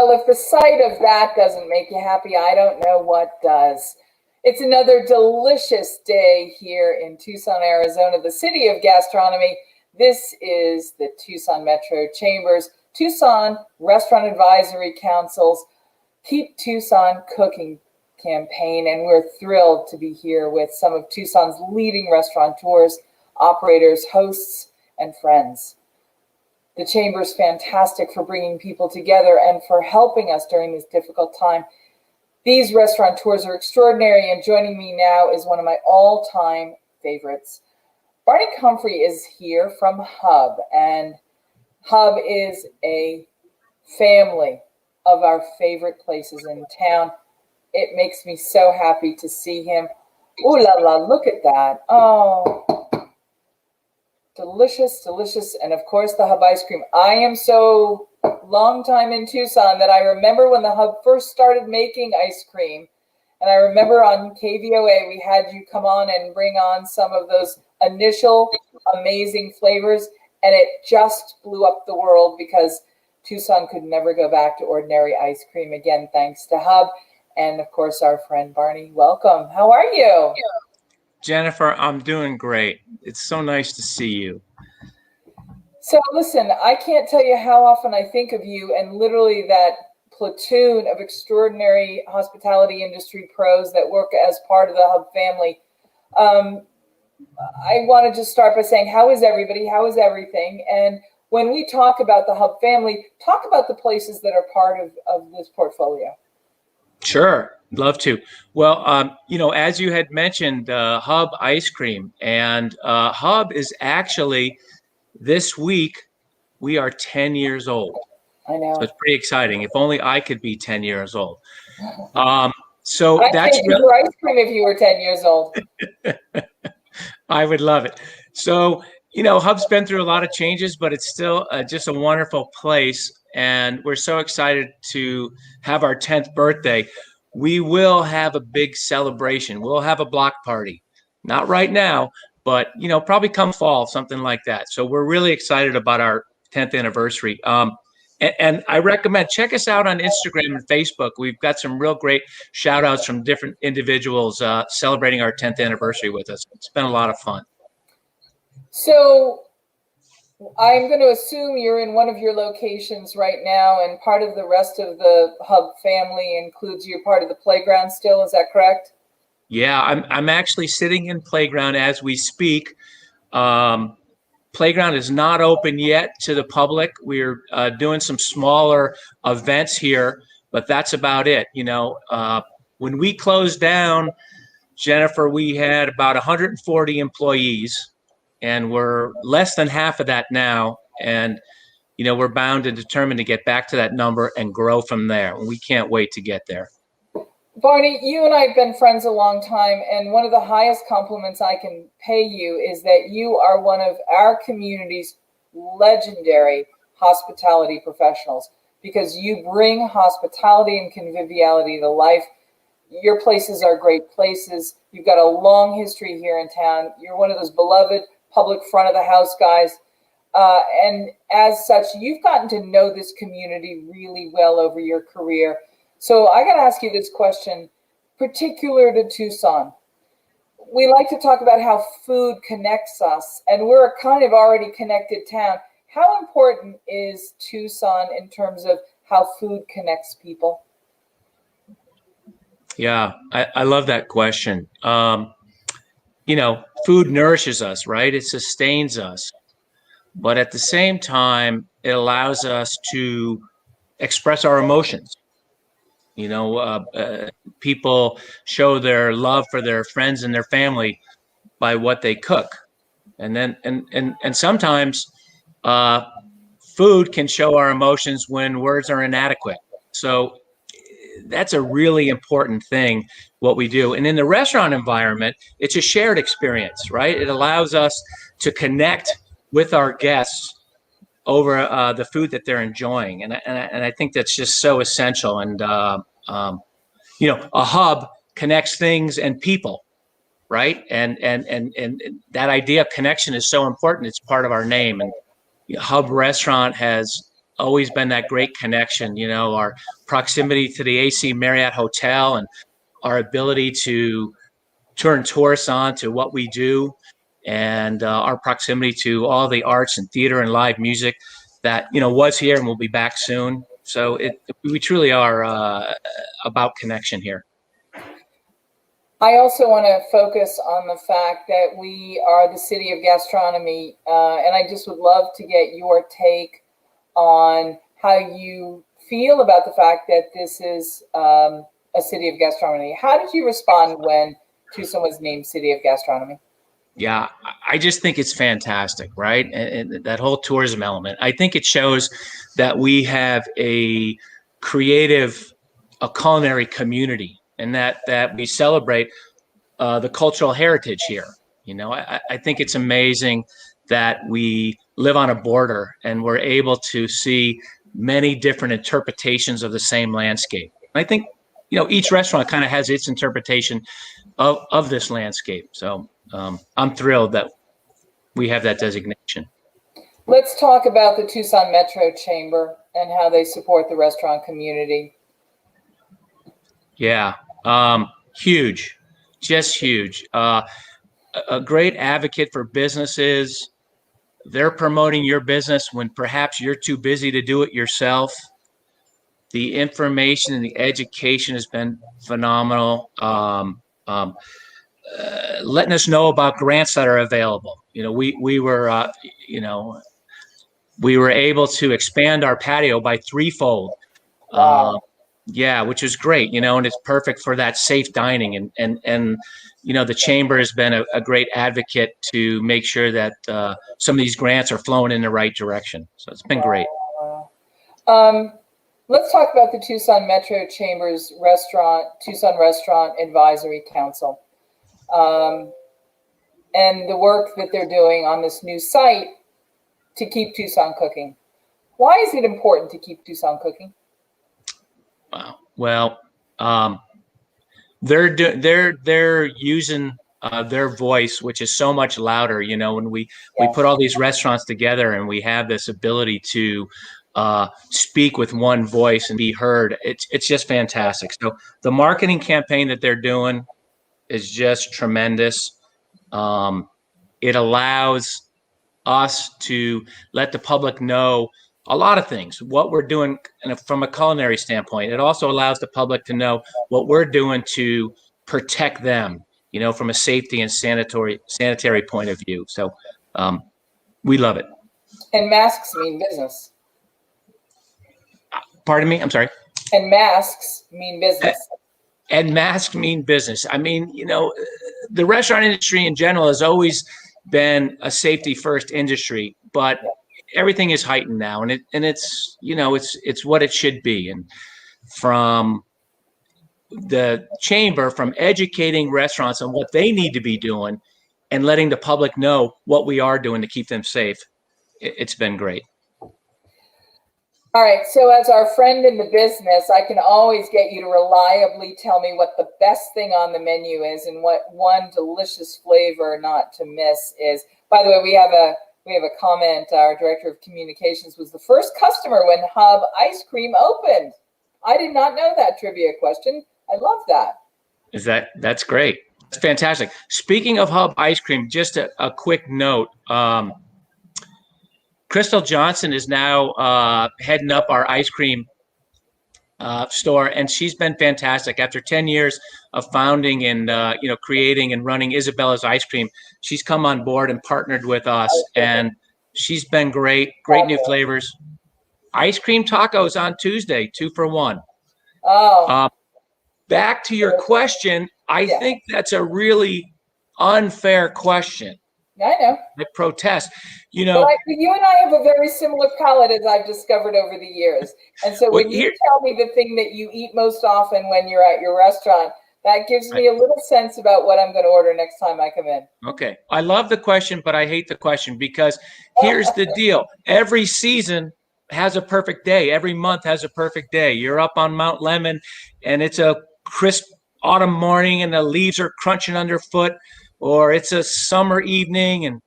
Well, if the sight of that doesn't make you happy, I don't know what does. It's another delicious day here in Tucson, Arizona, the city of gastronomy. This is the Tucson Metro Chambers, Tucson Restaurant Advisory Council's Keep Tucson Cooking campaign, and we're thrilled to be here with some of Tucson's leading restaurateurs, operators, hosts, and friends. The Chamber's fantastic for bringing people together and for helping us during this difficult time. These restaurateurs are extraordinary, and joining me now is one of my all-time favorites. Barney Comfrey is here from HUB, and HUB is a family of our favorite places in town. It makes me so happy to see him. Ooh la la, look at that. Oh, delicious, delicious. And of course, the HUB ice cream. I am so long time in Tucson that I remember when the HUB first started making ice cream. And I remember on KVOA, we had you come on and bring on some of those initial amazing flavors. And it just blew up the world because Tucson could never go back to ordinary ice cream again, thanks to HUB. And of course, our friend Barney, welcome. How are you? Jennifer, I'm doing great. It's so nice to see you. So listen, I can't tell you how often I think of you and literally that platoon of extraordinary hospitality industry pros that work as part of the HUB family. I want to just start by saying, how is everybody? How is everything? And when we talk about the HUB family, talk about the places that are part of this portfolio. Sure, love to. Well, as you had mentioned, HUB ice cream, and HUB is actually, this week, we are 10 years old. I know. So it's pretty exciting. If only I could be 10 years old. So I'd that's take your ice cream if you were 10 years old. I would love it. So, HUB's been through a lot of changes, but it's still just a wonderful place. And we're so excited to have our 10th birthday. We will have a big celebration. We'll have a block party. Not right now, but, probably come fall, something like that. So we're really excited about our 10th anniversary. And I recommend, check us out on Instagram and Facebook. We've got some real great shout outs from different individuals celebrating our 10th anniversary with us. It's been a lot of fun. So I'm going to assume you're in one of your locations right now, and part of the rest of the HUB family includes you're part of the playground still. Is that correct? Yeah, I'm actually sitting in playground as we speak. Playground is not open yet to the public. We're doing some smaller events here, but that's about it. When we closed down, Jennifer, we had about 140 employees, and we're less than half of that now. And, we're bound and determined to get back to that number and grow from there. We can't wait to get there. Barney, you and I have been friends a long time, and one of the highest compliments I can pay you is that you are one of our community's legendary hospitality professionals, because you bring hospitality and conviviality to life. Your places are great places. You've got a long history here in town. You're one of those beloved public front of the house guys. And as such, you've gotten to know this community really well over your career. So I got to ask you this question, particular to Tucson. We like to talk about how food connects us, and we're a kind of already connected town. How important is Tucson in terms of how food connects people? Yeah, I love that question. Food nourishes us, right? It sustains us. But at the same time, it allows us to express our emotions. People show their love for their friends and their family by what they cook. And sometimes food can show our emotions when words are inadequate. So that's a really important thing, what we do. And in the restaurant environment, it's a shared experience, right? It allows us to connect with our guests over the food that they're enjoying. And I think that's just so essential. And, a hub connects things and people, right? And that idea of connection is so important. It's part of our name. And HUB Restaurant has always been that great connection. You know, our proximity to the AC Marriott Hotel and our ability to turn tourists on to what we do, and our proximity to all the arts and theater and live music that, you know, was here and will be back soon. So we truly are about connection here. I also want to focus on the fact that we are the city of gastronomy, and I just would love to get your take on how you feel about the fact that this is a city of gastronomy. How did you respond when Tucson was named City of Gastronomy? Yeah, I just think it's fantastic, right? And that whole tourism element. I think it shows that we have a culinary community, and that we celebrate the cultural heritage here. You know, I think it's amazing that we live on a border and we're able to see many different interpretations of the same landscape. I think, you know, each restaurant kind of has its interpretation of this landscape. So I'm thrilled that we have that designation. Let's talk about the Tucson Metro Chamber and how they support the restaurant community. Yeah, huge, just huge. A great advocate for businesses. They're promoting your business when perhaps you're too busy to do it yourself. The information and the education has been phenomenal. Letting us know about grants that are available. You know, we were able to expand our patio by threefold. Wow. Yeah, which is great, you know, and it's perfect for that safe dining. And you know, the chamber has been a great advocate to make sure that some of these grants are flowing in the right direction. So it's been great. Let's talk about the Tucson Metro Chamber's Tucson Restaurant Advisory Council, and the work that they're doing on this new site to keep Tucson cooking. Why is it important to keep Tucson cooking? Wow. Well, they're using their voice, which is so much louder. You know, when we put all these restaurants together and we have this ability to speak with one voice and be heard, it's just fantastic. So the marketing campaign that they're doing is just tremendous. It allows us to let the public know a lot of things, what we're doing from a culinary standpoint. It also allows the public to know what we're doing to protect them, you know, from a safety and sanitary point of view. So we love it. And masks mean business. Pardon me? I'm sorry. And masks mean business. And masks mean business. I mean, you know, the restaurant industry in general has always been a safety first industry, but everything is heightened now, and it's you know, it's what it should be. And from the chamber, from educating restaurants on what they need to be doing and letting the public know what we are doing to keep them safe, it's been great. All right, so as our friend in the business, I can always get you to reliably tell me what the best thing on the menu is and what one delicious flavor not to miss is. By the way, we have a comment. Our director of communications was the first customer when HUB Ice Cream opened. I did not know that trivia question. I love that. That's great. That's fantastic. Speaking of HUB Ice Cream, just a quick note. Crystal Johnson is now heading up our ice cream store, and she's been fantastic. After 10 years of founding and creating and running Isabella's Ice Cream, she's come on board and partnered with us, and she's been great. Great new flavors. Ice cream tacos on Tuesday, 2 for $1. Oh. Back to your question, I think that's a really unfair question. I know. I protest. You know, but you and I have a very similar palate, as I've discovered over the years. And so when you tell me the thing that you eat most often when you're at your restaurant, that gives me a little sense about what I'm going to order next time I come in. Okay. I love the question, but I hate the question because here's the deal. Every season has a perfect day. Every month has a perfect day. You're up on Mount Lemon and it's a crisp autumn morning and the leaves are crunching underfoot, or it's a summer evening and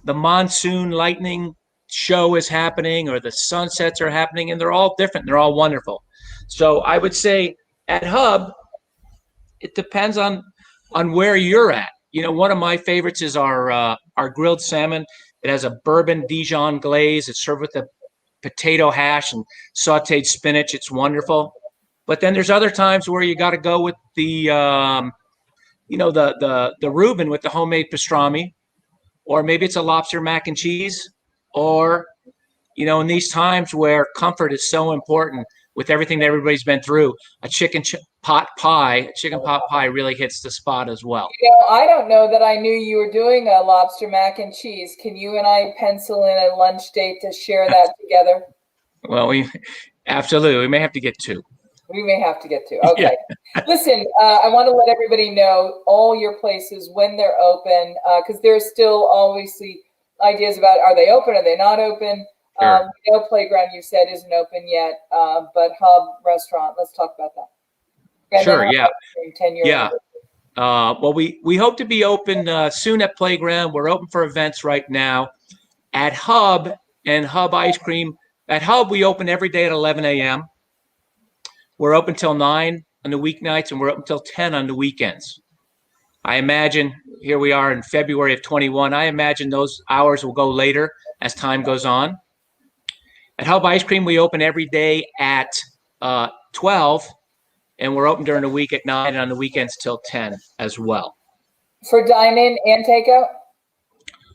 the monsoon lightning show is happening or the sunsets are happening, and they're all different. They're all wonderful. So I would say at Hub, it depends on where you're at. You know, one of my favorites is our grilled salmon. It has a bourbon Dijon glaze. It's served with a potato hash and sautéed spinach. It's wonderful. But then there's other times where you got to go with the the Reuben with the homemade pastrami, or maybe it's a lobster mac and cheese, or in these times where comfort is so important with everything that everybody's been through, a chicken pot pie really hits the spot as well. I don't know that I knew you were doing a lobster mac and cheese. Can you and I pencil in a lunch date to share that together? Well, absolutely. We may have to get two. We may have to get to. Okay. Yeah. Listen, I want to let everybody know all your places when they're open, because there's still obviously ideas about, are they open? Are they not open? Sure. No Playground, you said, isn't open yet, but HUB Restaurant, let's talk about that. And sure, yeah. 10-year yeah. Well, we hope to be open soon at Playground. We're open for events right now. At HUB and HUB Ice Cream, at HUB, we open every day at 11 a.m. We're open till 9 on the weeknights, and we're open till 10 on the weekends. I imagine, here we are in February of 21, I imagine those hours will go later as time goes on. At HUB Ice Cream, we open every day at 12, and we're open during the week at 9 and on the weekends till 10 as well. For dine-in and takeout?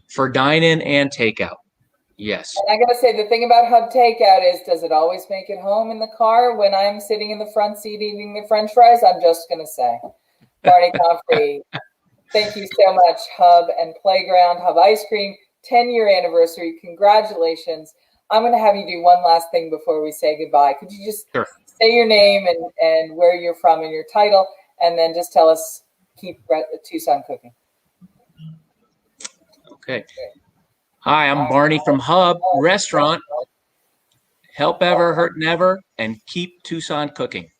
For dine-in and takeout, yes. And I got to say, the thing about HUB takeout is, does it always make it home in the car when I'm sitting in the front seat eating the French fries? I'm just going to say. Barney Comfrey, thank you so much, HUB and Playground, HUB Ice Cream, 10-year anniversary. Congratulations. I'm going to have you do one last thing before we say goodbye. Could you just say your name and where you're from and your title, and then just tell us, keep Tucson cooking. Okay. Hi, I'm Barney from HUB Restaurant. Help ever, hurt never, and keep Tucson cooking.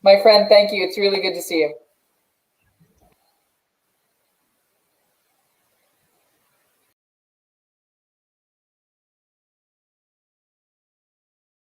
My friend, thank you. It's really good to see you.